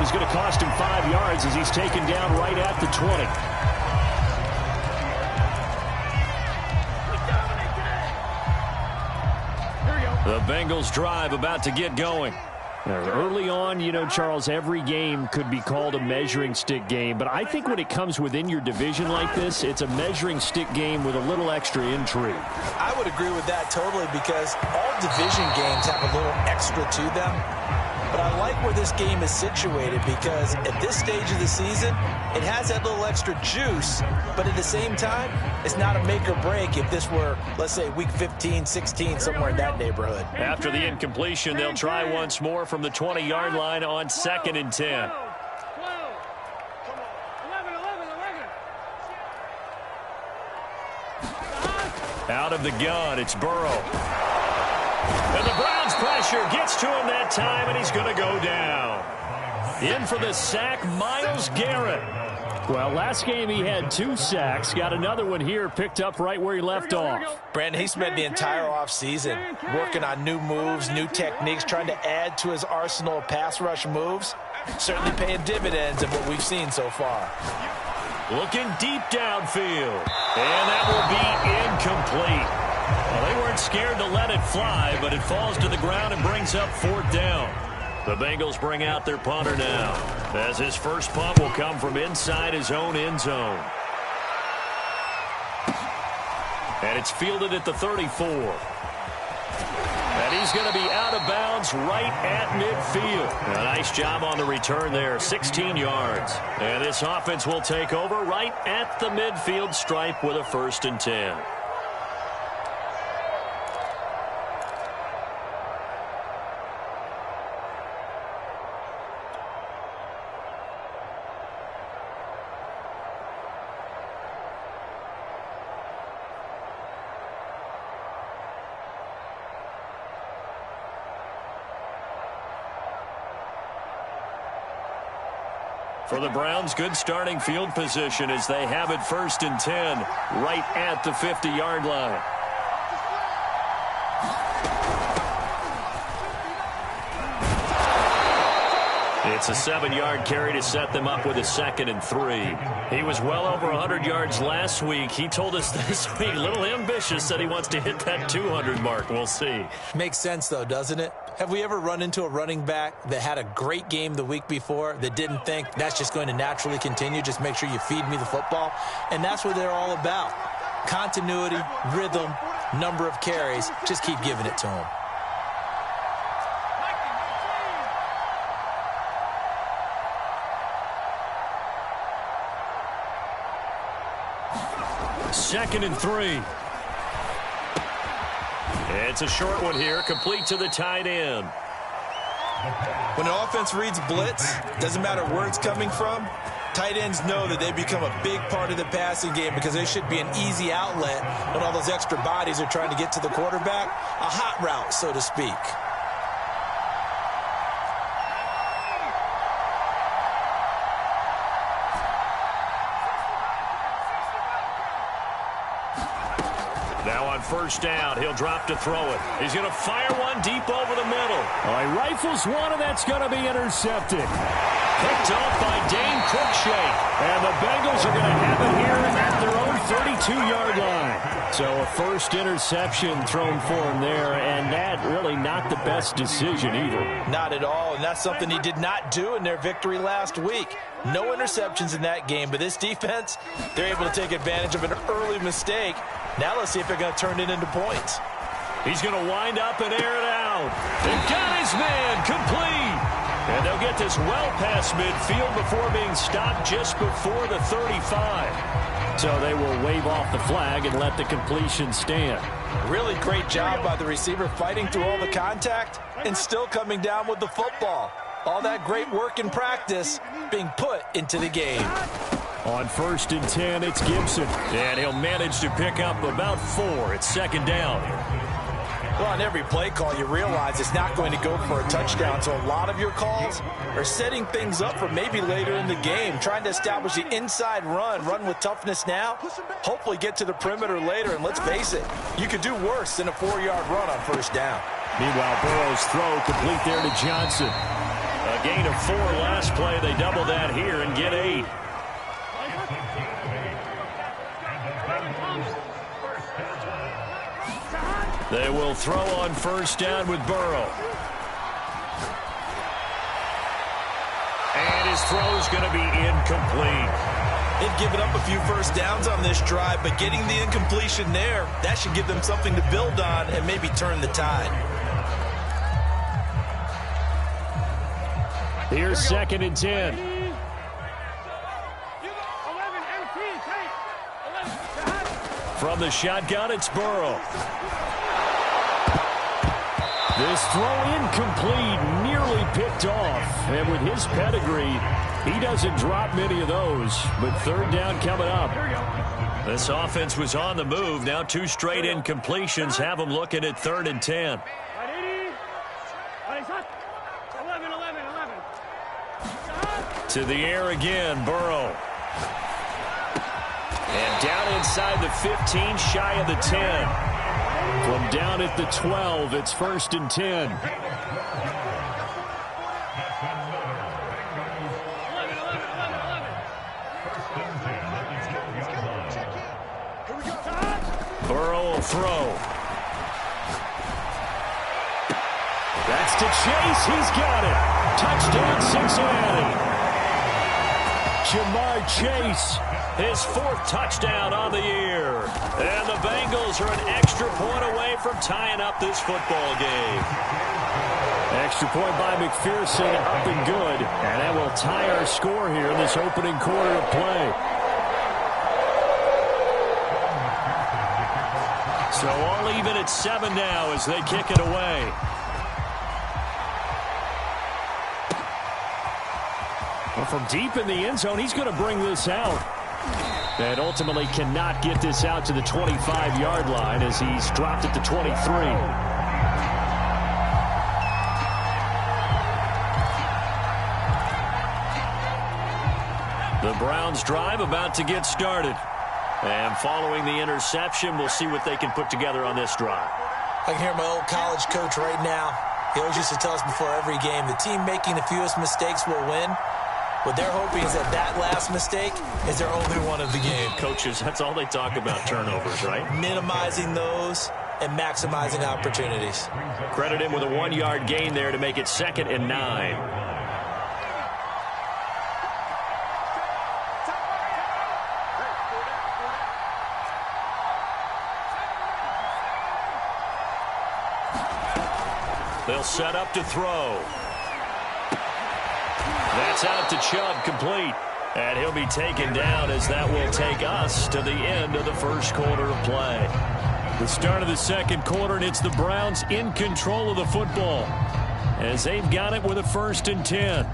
is going to cost him 5 yards as he's taken down right at the 20. The Bengals drive about to get going. Early on, you know, Charles, every game could be called a measuring stick game. But I think when it comes within your division like this, it's a measuring stick game with a little extra intrigue. I would agree with that totally because all division games have a little extra to them. But I like where this game is situated because at this stage of the season, it has that little extra juice. But at the same time, it's not a make or break if this were, let's say, week 15, 16, somewhere in that neighborhood. After the incompletion, they'll try once more from the 20-yard line on 2nd and 10. Out of the gun, it's Burrow. And the Browns pressure gets to him that time, and he's going to go down. In for the sack, Myles Garrett. Well, last game he had 2 sacks. Got another one here, picked up right where he left off. Brandon, he spent the entire offseason working on new moves, new techniques, trying to add to his arsenal of pass rush moves. Certainly paying dividends of what we've seen so far. Looking deep downfield. And that will be incomplete. Well, they weren't scared to let it fly, but it falls to the ground and brings up 4th down. The Bengals bring out their punter now, as his first punt will come from inside his own end zone. And it's fielded at the 34. And he's going to be out of bounds right at midfield. A nice job on the return there, 16 yards. And this offense will take over right at the midfield stripe with a 1st and 10. For the Browns, good starting field position as they have it 1st and 10 right at the 50-yard line. It's a 7-yard carry to set them up with a 2nd and 3. He was well over 100 yards last week. He told us this week, a little ambitious, said he wants to hit that 200 mark. We'll see. Makes sense, though, doesn't it? Have we ever run into a running back that had a great game the week before that didn't think that's just going to naturally continue? Just make sure you feed me the football. And that's what they're all about. Continuity, rhythm, number of carries. Just keep giving it to them. Second and 3. It's a short one here, complete to the tight end. When an offense reads blitz, doesn't matter where it's coming from, tight ends know that they become a big part of the passing game because they should be an easy outlet when all those extra bodies are trying to get to the quarterback. A hot route, so to speak. Now on 1st down, he'll drop to throw it. He's going to fire one deep over the middle. He rifles one, and that's going to be intercepted. Picked off by Dane Cruikshank. And the Bengals are going to have it here at their own 32-yard line. So a first interception thrown for him there, and that really not the best decision either. Not at all, and that's something he did not do in their victory last week. No interceptions in that game, but this defense, they're able to take advantage of an early mistake. Now let's see if they're going to turn it into points. He's going to wind up and air it out. They've got his man complete. And they'll get this well past midfield before being stopped just before the 35. So they will wave off the flag and let the completion stand. Really great job by the receiver fighting through all the contact and still coming down with the football. All that great work in practice being put into the game. On 1st and 10, it's Gibson. And he'll manage to pick up about 4. It's 2nd down. Well, on every play call, you realize it's not going to go for a touchdown. So a lot of your calls are setting things up for maybe later in the game, trying to establish the inside run with toughness now, hopefully get to the perimeter later. And let's face it, you could do worse than a 4-yard run on 1st down. Meanwhile, Burrow's throw complete there to Johnson. A Gain of 4 last play. They double that here and get 8. They will throw on first down with Burrow. And his throw is going to be incomplete. They've given up a few first downs on this drive, but getting the incompletion there, that should give them something to build on and maybe turn the tide. Here's 2nd and 10. From the shotgun, it's Burrow. This throw incomplete, nearly picked off. And with his pedigree, he doesn't drop many of those. But 3rd down coming up. This offense was on the move. Now 2 straight incompletions have them looking at 3rd and 10. To the air again, Burrow. And down inside the 15, shy of the 10. From down at the 12, it's 1st and 10. Burrow will throw. That's to Chase. He's got it. Touchdown, Cincinnati. Ja'Marr Chase, his 4th touchdown on the year. And the Bengals are an extra point away from tying up this football game. Extra point by McPherson, up and good. And that will tie our score here in this opening quarter of play. So all even at 7 now as they kick it away. Well, from deep in the end zone, he's going to bring this out. And ultimately cannot get this out to the 25-yard line as he's dropped it to 23. The Browns drive about to get started. And following the interception, we'll see what they can put together on this drive. I can hear my old college coach right now. He always used to tell us before every game, the team making the fewest mistakes will win. What they're hoping is that that last mistake is their only one of the game. Coaches, that's all they talk about, turnovers, right? Minimizing those and maximizing opportunities. Credit him with a 1-yard gain there to make it 2nd and 9. They'll set up to throw. That's out to Chubb, complete. And he'll be taken down as that will take us to the end of the first quarter of play. The start of the second quarter, and it's the Browns in control of the football as they've got it with a 1st and 10.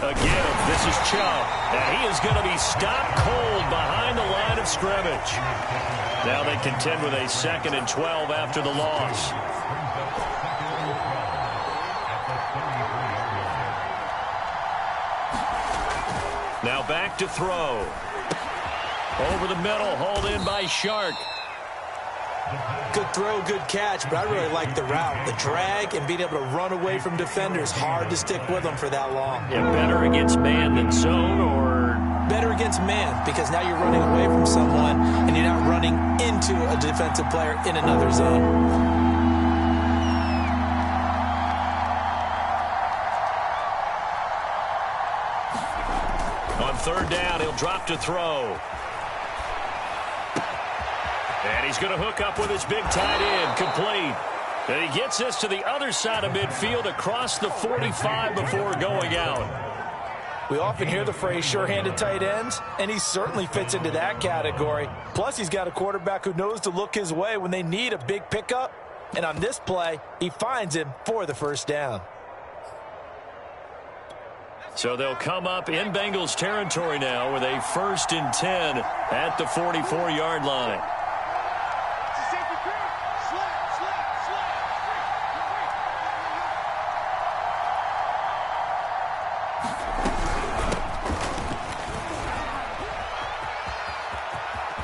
Again, this is Chubb, and he is going to be stopped cold behind the line of scrimmage. Now they contend with a 2nd and 12 after the loss. Now back to throw. Over the middle, hauled in by Shark. Good throw, good catch, but I really like the route. The drag and being able to run away from defenders, hard to stick with them for that long. Yeah, better against man than zone, or? Better against man, because now you're running away from someone and you're not running into a defensive player in another zone. On 3rd down, he'll drop to throw. And he's going to hook up with his big tight end, complete. And he gets this to the other side of midfield across the 45 before going out. We often hear the phrase sure-handed tight ends, and he certainly fits into that category. Plus, he's got a quarterback who knows to look his way when they need a big pickup. And on this play, he finds him for the 1st down. So they'll come up in Bengals territory now with a 1st and 10 at the 44-yard line.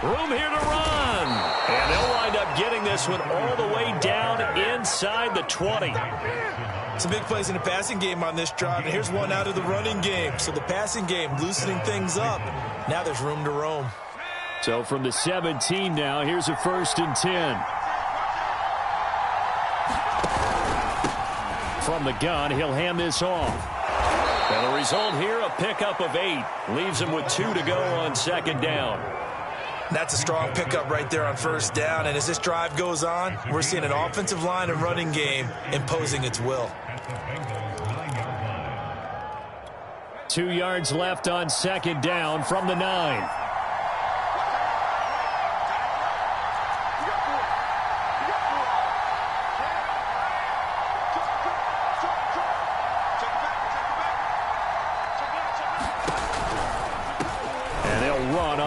Room here to run. And they'll wind up getting this one all the way down inside the 20. Some big plays in the passing game on this drive, and here's one out of the running game. So the passing game loosening things up. Now there's room to roam. So from the 17 now, here's a 1st and 10. From the gun, he'll hand this off. And the result here, a pickup of 8. Leaves him with 2 to go on 2nd down. That's a strong pickup right there on 1st down. And as this drive goes on, we're seeing an offensive line and running game imposing its will. 2 yards left on 2nd down from the 9.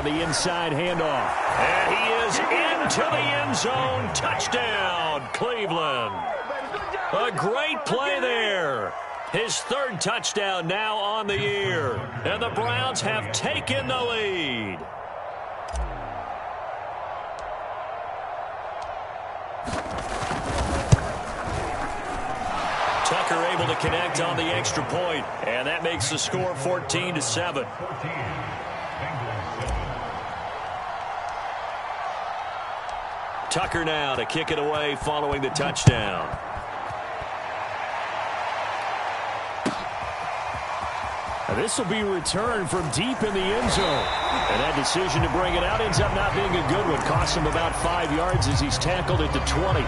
The inside handoff. And he is into the end zone. Touchdown, Cleveland. A great play there. His 3rd touchdown now on the year. And the Browns have taken the lead. Tucker able to connect on the extra point. And that makes the score 14-7. Tucker now to kick it away following the touchdown. Now this will be returned from deep in the end zone. And that decision to bring it out ends up not being a good one. Costs him about 5 yards as he's tackled at the 20.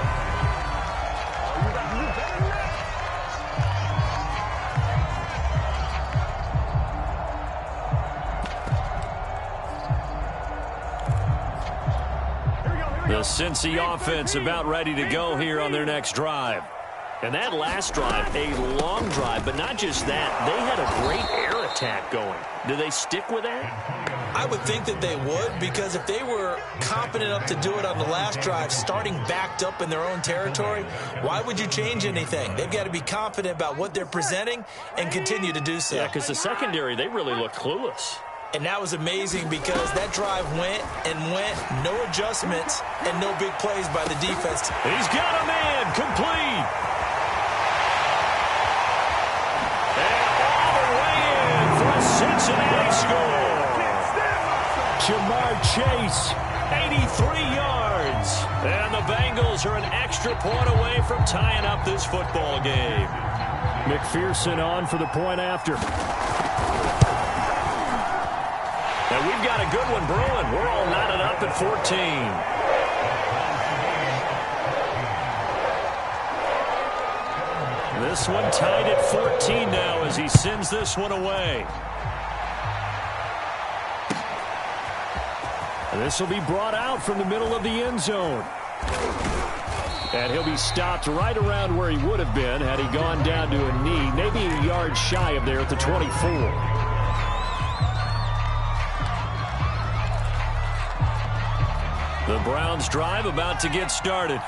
The Cincy offense about ready to go here on their next drive. And that last drive, a long drive, but not just that. They had a great air attack going. Do they stick with that? I would think that they would, because if they were confident enough to do it on the last drive, starting backed up in their own territory, why would you change anything? They've got to be confident about what they're presenting and continue to do so. Yeah, because the secondary, they really look clueless. And that was amazing because that drive went and went, no adjustments, and no big plays by the defense. He's got a man, complete. And all the way in for a Cincinnati score. Jamar Chase, 83 yards. And the Bengals are an extra point away from tying up this football game. McPherson on for the point after. And we've got a good one brewing. We're all knotted up at 14. This one tied at 14 now as he sends this one away. And this will be brought out from the middle of the end zone. And he'll be stopped right around where he would have been had he gone down to a knee, maybe a yard shy of there at the 24. The Browns drive about to get started.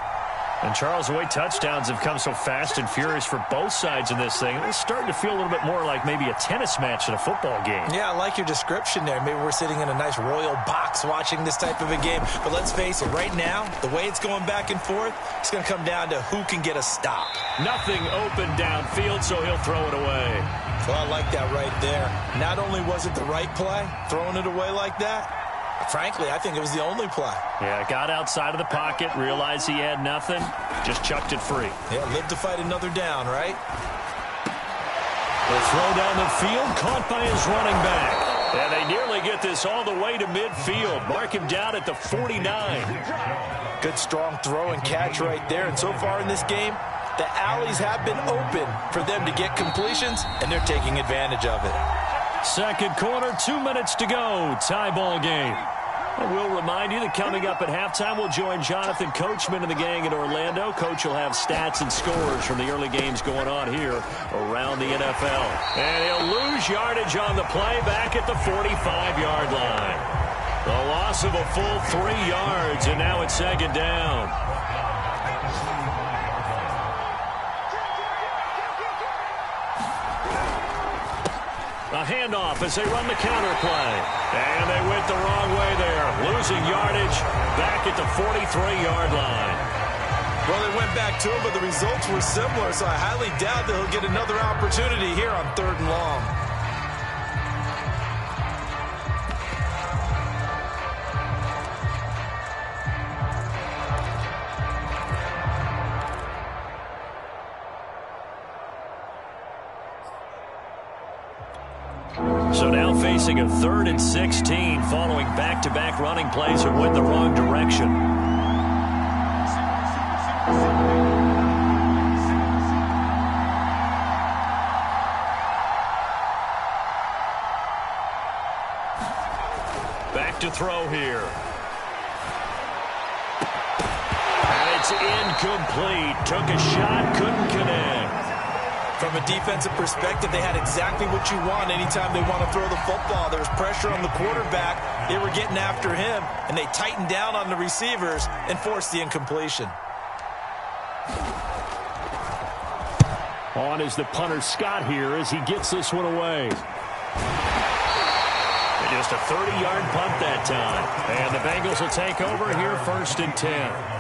And Charles, the way touchdowns have come so fast and furious for both sides in this thing, it's starting to feel a little bit more like maybe a tennis match in a football game. Yeah, I like your description there. Maybe we're sitting in a nice royal box watching this type of a game. But let's face it, right now, the way it's going back and forth, it's going to come down to who can get a stop. Nothing open downfield, so he'll throw it away. Well, I like that right there. Not only was it the right play, throwing it away like that, frankly, I think it was the only play. Yeah, got outside of the pocket, realized he had nothing, just chucked it free. Yeah, live to fight another down, right? The throw down the field, caught by his running back. And they nearly get this all the way to midfield. Mark him down at the 49. Good strong throw and catch right there. And so far in this game, the alleys have been open for them to get completions, and they're taking advantage of it. Second quarter, 2 minutes to go. Tie ball game. And we'll remind you that coming up at halftime, we'll join Jonathan Coachman and the gang in Orlando. Coach will have stats and scores from the early games going on here around the NFL. And he'll lose yardage on the play back at the 45-yard line. The loss of a full 3 yards, and now it's second down. A handoff as they run the counter play. And they went the wrong way there. Losing yardage back at the 43-yard line. Well, they went back to him, but the results were similar, so I highly doubt that he'll get another opportunity here on 3rd and long. So now facing a 3rd and 16 following back-to-back running plays that went the wrong direction. Back to throw here. And it's incomplete. Took a shot, couldn't connect. From a defensive perspective, they had exactly what you want anytime they want to throw the football. There was pressure on the quarterback. They were getting after him, and they tightened down on the receivers and forced the incompletion. On is the punter Scott here as he gets this one away. And just a 30-yard punt that time. And the Bengals will take over here 1st and 10.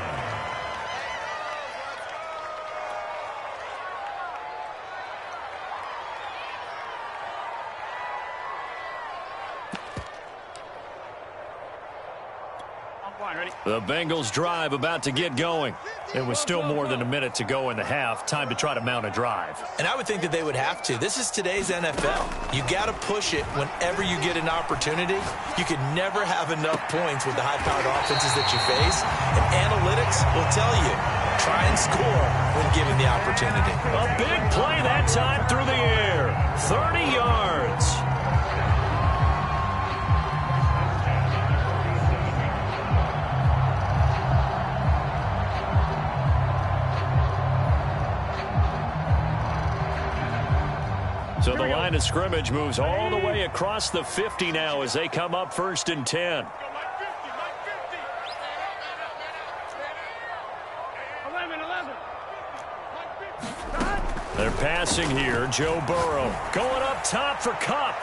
The Bengals drive about to get going. It was still more than a minute to go in the half. Time to try to mount a drive. And I would think that they would have to. This is today's NFL. You got to push it whenever you get an opportunity. You can never have enough points with the high-powered offenses that you face. And analytics will tell you, try and score when given the opportunity. A big play that time through the air. 30 yards. So the line of scrimmage moves all the way across the 50 now as they come up 1st and 10. They're passing here. Joe Burrow going up top for Kupp.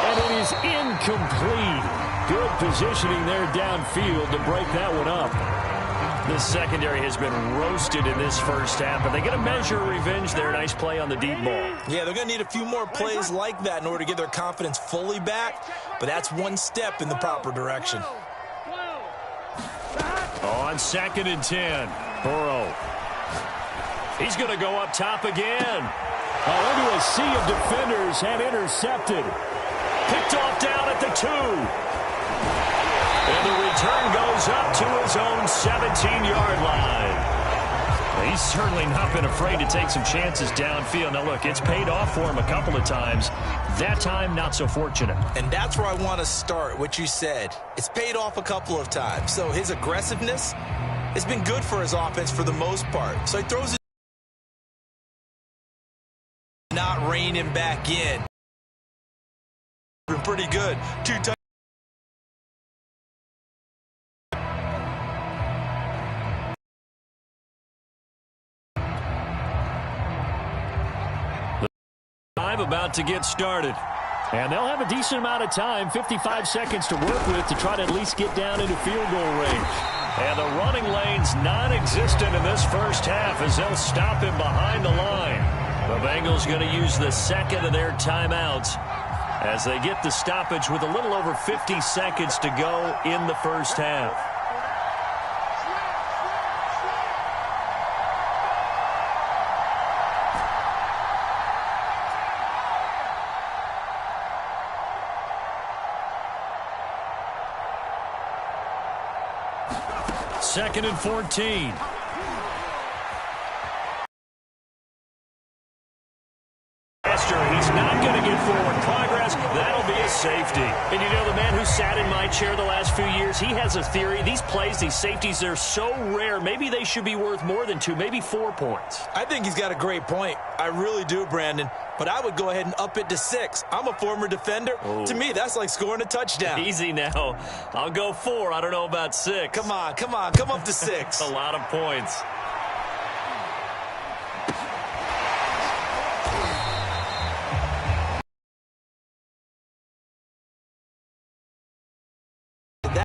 And it is incomplete. Good positioning there downfield to break that one up. The secondary has been roasted in this first half, but they get a measure of revenge there. Nice play on the deep ball. Yeah, they're going to need a few more plays like that in order to get their confidence fully back, but that's one step in the proper direction. On 2nd and 10, Burrow. He's going to go up top again. Into a sea of defenders and intercepted. Picked off down at the 2. And the return goes up to his own 17-yard line. He's certainly not been afraid to take some chances downfield. Now, look, it's paid off for him a couple of times. That time, not so fortunate. And that's where I want to start, what you said. It's paid off a couple of times. So his aggressiveness has been good for his offense for the most part. So he throws it, not rein him back in. Been pretty good. 2 times. About to get started. And they'll have a decent amount of time, 55 seconds to work with to try to at least get down into field goal range. And the running lane's non-existent in this first half as they'll stop him behind the line. The Bengals going to use the second of their timeouts as they get the stoppage with a little over 50 seconds to go in the first half. Second and 14. He's not going to get forward progress. That'll be a safety. And you know, the man who sat in my chair the last few years, he has a theory. These plays, these safeties, they're so rare. Maybe they should be worth more than 2, maybe 4 points. I think he's got a great point. I really do, Brandon. But I would go ahead and up it to 6. I'm a former defender. To me, that's like scoring a touchdown. Easy now. I'll go 4. I don't know about 6. Come on. Come up to 6. A lot of points.